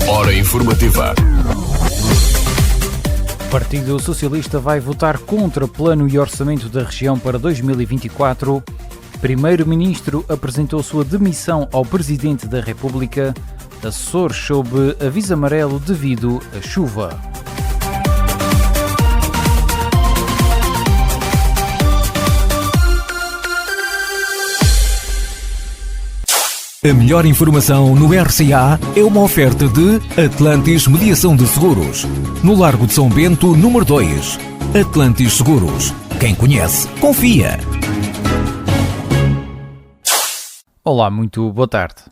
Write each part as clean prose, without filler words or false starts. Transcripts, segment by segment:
Hora informativa. O Partido Socialista vai votar contra plano e orçamento da região para 2024. Primeiro-Ministro apresentou sua demissão ao Presidente da República. Açores sob aviso amarelo devido à chuva. A melhor informação no RCA é uma oferta de Atlantis Mediação de Seguros. No Largo de São Bento, número 2. Atlantis Seguros. Quem conhece, confia. Olá, muito boa tarde.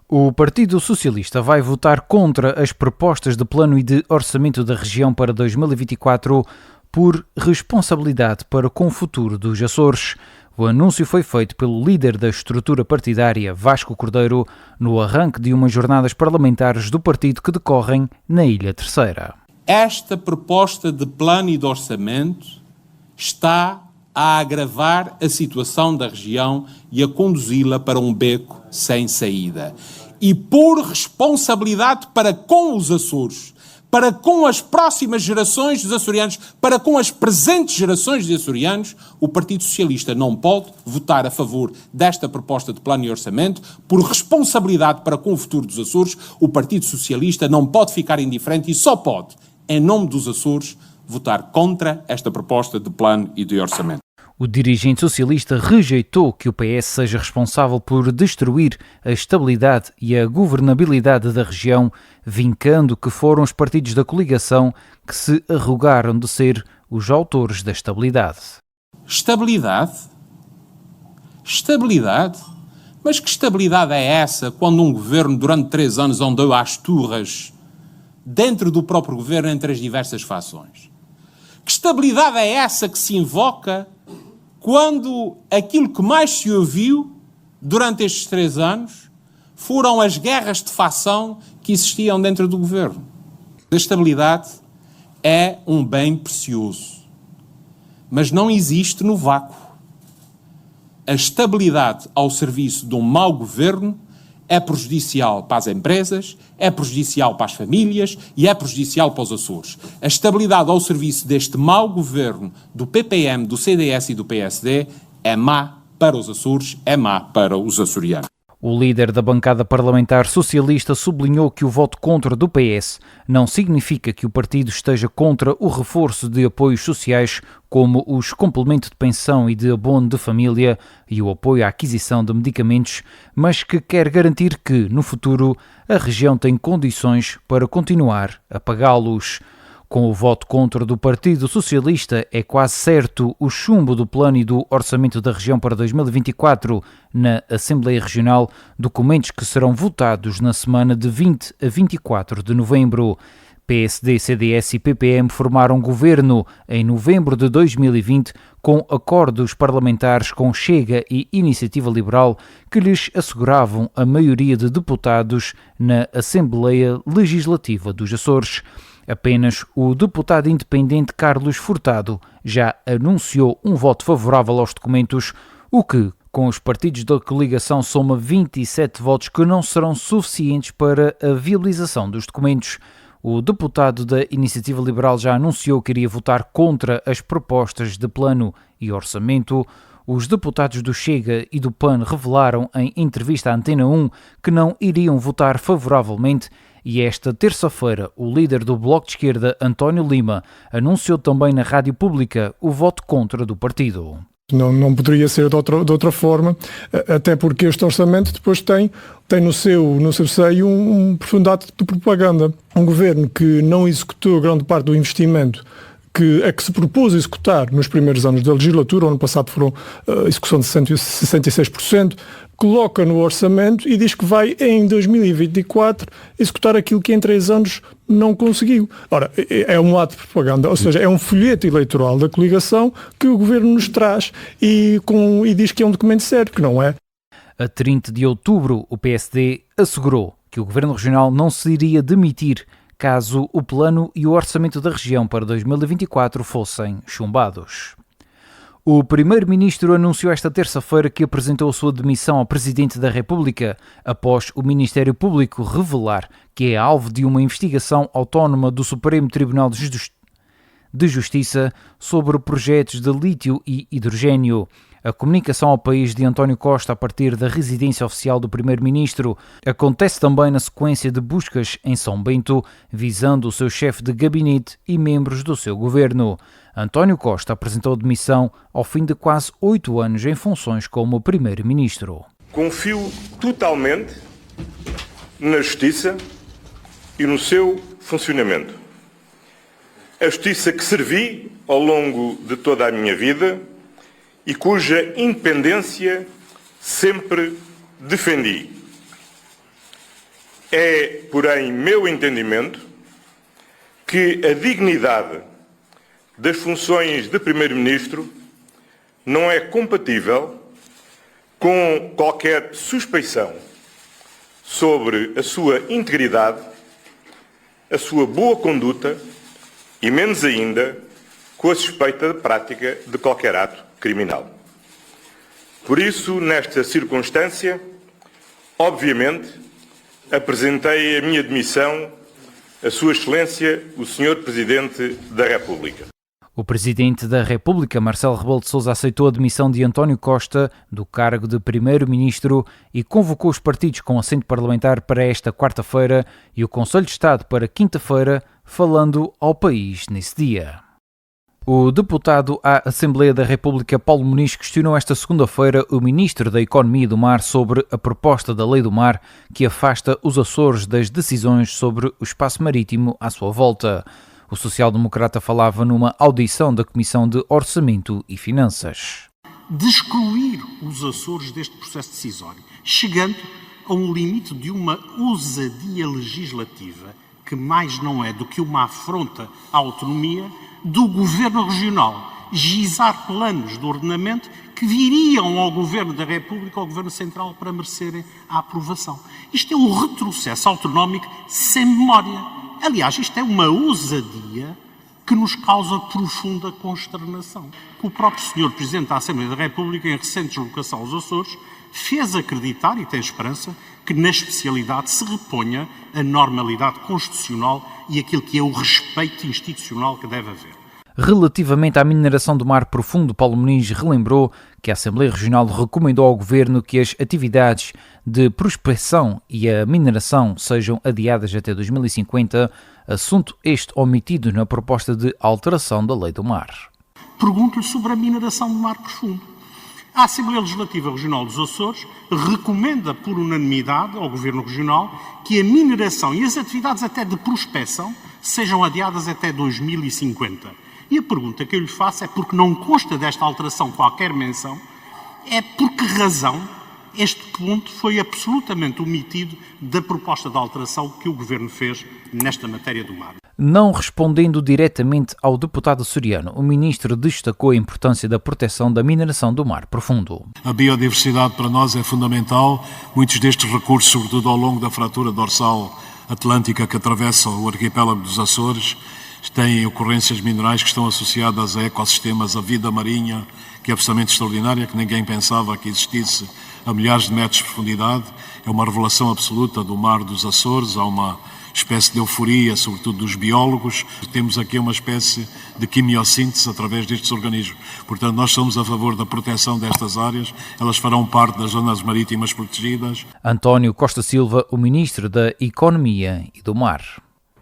O Partido Socialista vai votar contra as propostas de plano e de orçamento da região para 2024 por responsabilidade para com o futuro dos Açores. O anúncio foi feito pelo líder da estrutura partidária, Vasco Cordeiro, no arranque de umas jornadas parlamentares do partido que decorrem na Ilha Terceira. Esta proposta de plano e de orçamento está a agravar a situação da região e a conduzi-la para um beco sem saída. E por responsabilidade para com os Açores, para com as próximas gerações dos açorianos, para com as presentes gerações de açorianos, o Partido Socialista não pode votar a favor desta proposta de plano e orçamento. Por responsabilidade para com o futuro dos Açores, o Partido Socialista não pode ficar indiferente e só pode, em nome dos Açores, votar contra esta proposta de plano e de orçamento. O dirigente socialista rejeitou que o PS seja responsável por destruir a estabilidade e a governabilidade da região, vincando que foram os partidos da coligação que se arrogaram de ser os autores da estabilidade. Estabilidade? Estabilidade? Mas que estabilidade é essa quando um governo durante 3 anos andou às turras dentro do próprio governo entre as diversas fações? Que estabilidade é essa que se invoca quando aquilo que mais se ouviu durante estes 3 anos foram as guerras de facção que existiam dentro do governo? A estabilidade é um bem precioso, mas não existe no vácuo. A estabilidade ao serviço de um mau governo é prejudicial para as empresas, é prejudicial para as famílias e é prejudicial para os Açores. A estabilidade ao serviço deste mau governo do PPM, do CDS e do PSD é má para os Açores, é má para os açorianos. O líder da bancada parlamentar socialista sublinhou que o voto contra do PS não significa que o partido esteja contra o reforço de apoios sociais como os complementos de pensão e de abono de família e o apoio à aquisição de medicamentos, mas que quer garantir que, no futuro, a região tem condições para continuar a pagá-los. Com o voto contra do Partido Socialista, é quase certo o chumbo do plano e do orçamento da região para 2024 na Assembleia Regional, documentos que serão votados na semana de 20 a 24 de novembro. PSD, CDS e PPM formaram governo em novembro de 2020 com acordos parlamentares com Chega e Iniciativa Liberal que lhes asseguravam a maioria de deputados na Assembleia Legislativa dos Açores. Apenas o deputado independente Carlos Furtado já anunciou um voto favorável aos documentos, o que, com os partidos da coligação, soma 27 votos que não serão suficientes para a viabilização dos documentos. O deputado da Iniciativa Liberal já anunciou que iria votar contra as propostas de plano e orçamento. Os deputados do Chega e do PAN revelaram em entrevista à Antena 1 que não iriam votar favoravelmente. E esta terça-feira, o líder do Bloco de Esquerda, António Lima, anunciou também na rádio pública o voto contra do partido. Não poderia ser de outra forma, até porque este orçamento depois tem no seu seio um profundo ato de propaganda. Um governo que não executou grande parte do investimento que se propôs executar nos primeiros anos da legislatura, o ano passado foram execução de 66%, coloca no orçamento e diz que vai, em 2024, executar aquilo que em 3 anos não conseguiu. Ora, é um ato de propaganda, ou seja, é um folheto eleitoral da coligação que o governo nos traz e diz que é um documento sério, que não é. A 30 de outubro, o PSD assegurou que o Governo Regional não se iria demitir caso o plano e o orçamento da região para 2024 fossem chumbados. O primeiro-ministro anunciou esta terça-feira que apresentou a sua demissão ao Presidente da República, após o Ministério Público revelar que é alvo de uma investigação autónoma do Supremo Tribunal de Justiça sobre projetos de lítio e hidrogênio. A comunicação ao país de António Costa a partir da residência oficial do primeiro-ministro acontece também na sequência de buscas em São Bento, visando o seu chefe de gabinete e membros do seu governo. António Costa apresentou demissão ao fim de quase 8 anos em funções como primeiro-ministro. Confio totalmente na Justiça e no seu funcionamento. A Justiça que servi ao longo de toda a minha vida e cuja independência sempre defendi. É, porém, meu entendimento que a dignidade das funções de Primeiro-Ministro não é compatível com qualquer suspeição sobre a sua integridade, a sua boa conduta e, menos ainda, com a suspeita de prática de qualquer ato criminal. Por isso, nesta circunstância, obviamente, apresentei a minha demissão a Sua Excelência, o Sr. Presidente da República. O Presidente da República, Marcelo Rebelo de Sousa, aceitou a demissão de António Costa do cargo de Primeiro-Ministro e convocou os partidos com assento parlamentar para esta quarta-feira e o Conselho de Estado para quinta-feira, falando ao país nesse dia. O deputado à Assembleia da República, Paulo Muniz, questionou esta segunda-feira o Ministro da Economia e do Mar sobre a proposta da Lei do Mar que afasta os Açores das decisões sobre o espaço marítimo à sua volta. O social-democrata falava numa audição da Comissão de Orçamento e Finanças. De excluir os Açores deste processo decisório, chegando a um limite de uma ousadia legislativa que mais não é do que uma afronta à autonomia do Governo Regional, gizar planos de ordenamento que viriam ao Governo da República, ao Governo Central, para merecerem a aprovação. Isto é um retrocesso autonómico sem memória. Aliás, isto é uma ousadia que nos causa profunda consternação. O próprio Sr. Presidente da Assembleia da República, em recente deslocação aos Açores, fez acreditar, e tem esperança, que na especialidade se reponha a normalidade constitucional e aquilo que é o respeito institucional que deve haver. Relativamente à mineração do mar profundo, Paulo Muniz relembrou que a Assembleia Regional recomendou ao Governo que as atividades de prospecção e a mineração sejam adiadas até 2050, assunto este omitido na proposta de alteração da Lei do Mar. Pergunto-lhe sobre a mineração do mar profundo. A Assembleia Legislativa Regional dos Açores recomenda por unanimidade ao Governo Regional que a mineração e as atividades até de prospecção sejam adiadas até 2050. E a pergunta que eu lhe faço é, porque não consta desta alteração qualquer menção, é por que razão este ponto foi absolutamente omitido da proposta de alteração que o Governo fez nesta matéria do mar. Não respondendo diretamente ao deputado açoriano, o ministro destacou a importância da proteção da mineração do mar profundo. A biodiversidade para nós é fundamental. Muitos destes recursos, sobretudo ao longo da fratura dorsal atlântica que atravessa o arquipélago dos Açores, têm ocorrências minerais que estão associadas a ecossistemas, a vida marinha, que é absolutamente extraordinária, que ninguém pensava que existisse a milhares de metros de profundidade. É uma revelação absoluta do mar dos Açores, há uma espécie de euforia, sobretudo dos biólogos. Temos aqui uma espécie de quimiossíntese através destes organismos. Portanto, nós somos a favor da proteção destas áreas, elas farão parte das zonas marítimas protegidas. António Costa Silva, o Ministro da Economia e do Mar.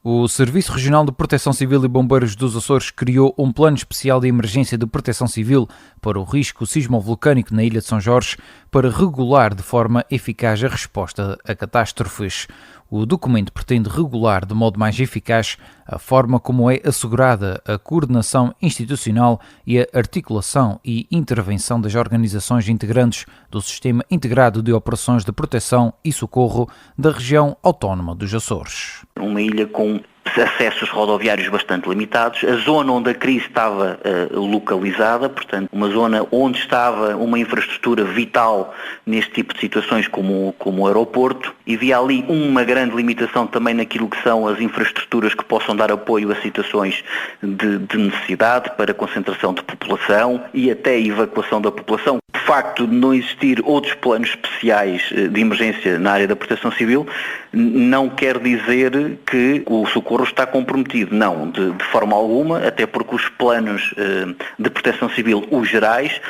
O Serviço Regional de Proteção Civil e Bombeiros dos Açores criou um plano especial de emergência de proteção civil para o risco sismovolcânico na Ilha de São Jorge para regular de forma eficaz a resposta a catástrofes. O documento pretende regular de modo mais eficaz a forma como é assegurada a coordenação institucional e a articulação e intervenção das organizações integrantes do Sistema Integrado de Operações de Proteção e Socorro da região autónoma dos Açores. Uma ilha com acessos rodoviários bastante limitados, a zona onde a crise estava localizada, portanto, uma zona onde estava uma infraestrutura vital neste tipo de situações como o aeroporto, e havia ali uma grande limitação também naquilo que são as infraestruturas que possam dar apoio a situações de necessidade para concentração de população e até evacuação da população. O facto de não existir outros planos especiais de emergência na área da proteção civil não quer dizer que o socorro está comprometido. Não, de forma alguma, até porque os planos de proteção civil, os gerais,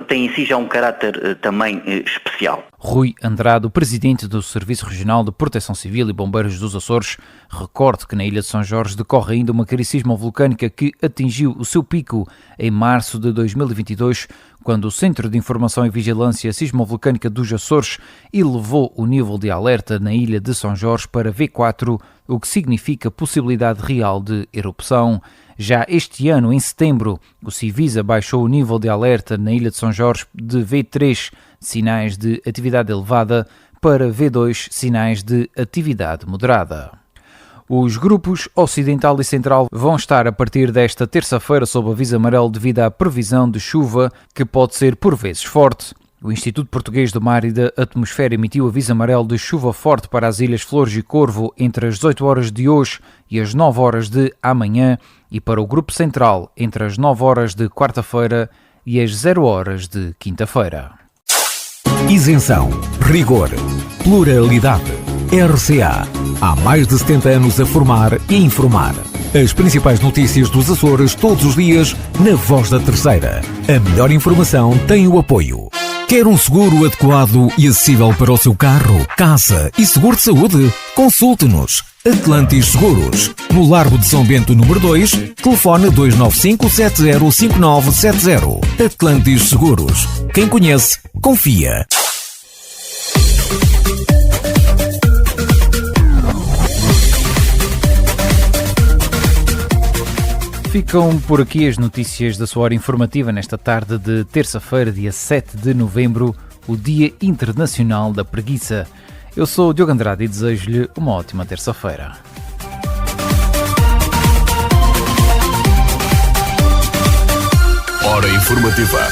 têm em si já um caráter também especial. Rui Andrade, o presidente do Serviço Regional de Proteção Civil e Bombeiros dos Açores, recorda que na Ilha de São Jorge decorre ainda uma crise sismovolcânica que atingiu o seu pico em março de 2022, quando o Centro de Informação e Vigilância Sismovolcânica dos Açores elevou o nível de alerta na Ilha de São Jorge para V4, o que significa possibilidade real de erupção. Já este ano, em setembro, o Civisa baixou o nível de alerta na Ilha de São Jorge de V3, sinais de atividade elevada, para V2, sinais de atividade moderada. Os grupos Ocidental e Central vão estar a partir desta terça-feira sob aviso amarelo devido à previsão de chuva que pode ser por vezes forte. O Instituto Português do Mar e da Atmosfera emitiu aviso amarelo de chuva forte para as Ilhas Flores e Corvo entre as 18 horas de hoje e as 9 horas de amanhã e para o Grupo Central entre as 9 horas de quarta-feira e as 0 horas de quinta-feira. Isenção, rigor, pluralidade. RCA. Há mais de 70 anos a formar e informar. As principais notícias dos Açores todos os dias na Voz da Terceira. A melhor informação tem o apoio. Quer um seguro adequado e acessível para o seu carro, casa e seguro de saúde? Consulte-nos. Atlantis Seguros. No Largo de São Bento, número 2, telefone 295-705970. Atlantis Seguros. Quem conhece, confia. Ficam por aqui as notícias da sua hora informativa nesta tarde de terça-feira, dia 7 de novembro, o Dia Internacional da Preguiça. Eu sou o Diogo Andrade e desejo-lhe uma ótima terça-feira. Hora informativa.